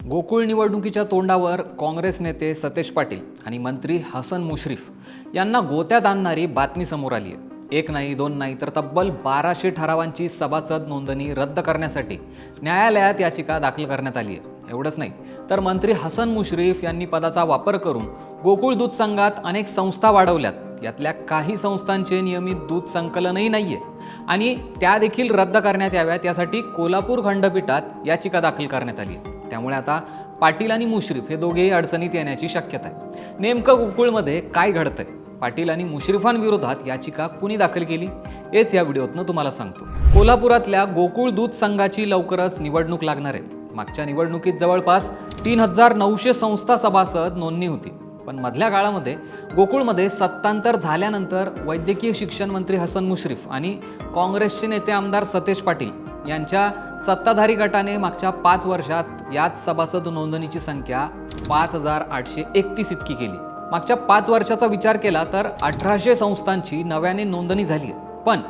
गोकुळ निवडणुकीच्या तोंडावर काँग्रेस नेते सतेज पाटील आणि मंत्री हसन मुश्रीफ यांना गोत्यात आणणारी बातमी समोर आली आहे। एक नाही दोन नाही तर तब्बल 1200 ठरावांची सभासद नोंदणी रद्द करण्यासाठी न्यायालयात याचिका दाखल करण्यात आली आहे। एवढंच नाही तर मंत्री हसन मुश्रीफ यांनी पदाचा वापर करून गोकुळ दूध संघात अनेक संस्था वाढवल्यात। यातल्या काही संस्थांचे नियमित दूध संकलनही नाहीये आणि त्या देखील रद्द करण्यात याव्यात यासाठी कोल्हापूर खंडपीठात याचिका दाखल करण्यात आली आहे। त्यामुळे आता पाटील आणि मुश्रीफ हे दोघेही अडचणीत येण्याची शक्यता आहे। नेमकं गोकुळमध्ये काय घडतंय, पाटील आणि मुश्रीफांविरोधात याचिका कुणी दाखल केली, हेच या व्हिडिओतनं तुम्हाला सांगतो। कोल्हापुरातल्या गोकुळ दूध संघाची लवकरच निवडणूक लागणार आहे। मागच्या निवडणुकीत जवळपास 3900 संस्था सभासद नोंदणी होती, पण मधल्या काळामध्ये गोकुळमध्ये सत्तांतर झाल्यानंतर वैद्यकीय शिक्षण मंत्री हसन मुश्रीफ आणि काँग्रेसचे नेते आमदार सतेज पाटील यांच्या सत्ताधारी गटाने मागच्या 5 वर्षात याच सभासद नोंदणीची संख्या 5831 इतकी केली। मागच्या 5 वर्षाचा विचार केला तर 1800 संस्थांची नव्याने नोंदणी झाली आहे। पण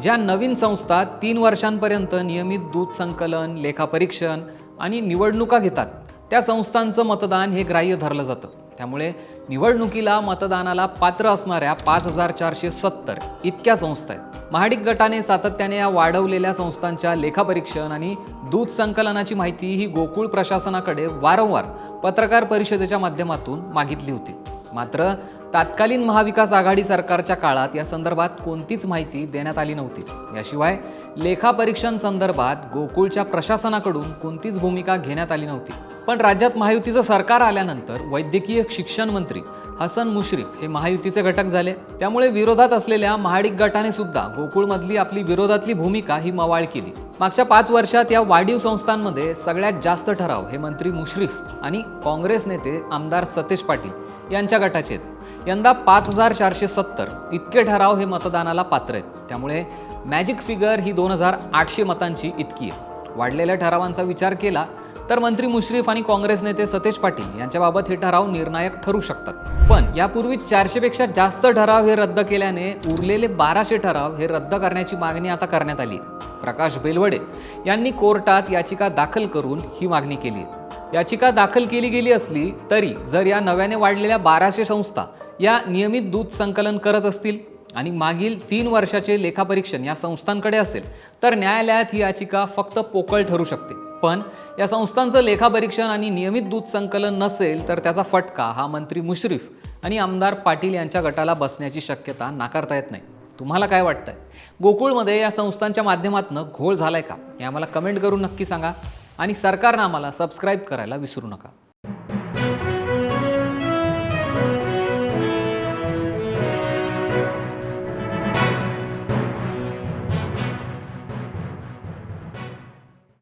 ज्या नवीन संस्था 3 वर्षांपर्यंत नियमित दूध संकलन, लेखापरीक्षण आणि निवडणुका घेतात त्या संस्थांचं मतदान हे ग्राह्य धरलं जातं। त्यामुळे निवडणुकीला मतदानाला पात्र असणाऱ्या 5470 इतक्या संस्था आहेत। महाडिक गटाने सातत्याने या वाढवलेल्या संस्थांच्या लेखापरीक्षण आणि दूध संकलनाची माहिती ही गोकुळ प्रशासनाकडे वारंवार पत्रकार परिषदेच्या माध्यमातून मागितली होती। मात्र तत्कालीन महाविकास आघाडी सरकारच्या काळात या संदर्भात कोणतीच माहिती देण्यात आली नव्हती। याशिवाय लेखापरीक्षण संदर्भात गोकुळच्या प्रशासनाकडून कोणतीच भूमिका घेण्यात आली नव्हती। पण राज्यात महायुतीचं सरकार आल्यानंतर वैद्यकीय शिक्षण मंत्री हसन मुश्रीफ हे महायुतीचे घटक झाले। त्यामुळे विरोधात असलेल्या महाडिक गटाने सुद्धा गोकुळमधली आपली विरोधातली भूमिका ही मवाळ केली। मागच्या 5 वर्षात या वाढीव संस्थांमध्ये सगळ्यात जास्त ठराव हे मंत्री मुश्रीफ आणि काँग्रेस नेते आमदार सतेज पाटील यांच्या गटाचे आहेत। यंदा 5470 इतके ठराव हे मतदानाला पात्र आहेत। त्यामुळे मॅजिक फिगर ही 2800 मतांची इतकी आहे। वाढलेल्या ठरावांचा विचार केला तर मंत्री मुश्रीफ आणि काँग्रेस नेते सतेज पाटील यांच्याबाबत हे ठराव निर्णायक ठरू शकतात। पण यापूर्वी 400 पेक्षा जास्त ठराव हे रद्द केल्याने उरलेले 1200 ठराव हे रद्द करण्याची मागणी आता करण्यात आली। प्रकाश बेलवडे यांनी कोर्टात याचिका दाखल करून ही मागणी केली आहे। याचिका दाखल केली गेली असली तरी जर या नव्याने वाढलेल्या 1200 संस्था या नियमित दूध संकलन करत असतील आणि मागील 3 वर्षाचे लेखापरीक्षण या संस्थांकडे असेल तर न्यायालयात ही याचिका फक्त पोकळ ठरू शकते। पण या संस्थांचं लेखापरीक्षण आणि नियमित दूध संकलन नसेल तर त्याचा फटका हा मंत्री मुश्रीफ आणि आमदार पाटील यांच्या गटाला बसण्याची शक्यता नाकारता येत नाही। तुम्हाला काय वाटतंय, गोकुळमध्ये या संस्थांच्या माध्यमातून घोळ झालाय का हे आम्हाला कमेंट करून नक्की सांगा आणि सरकारनं आम्हाला सबस्क्राईब करायला विसरू नका।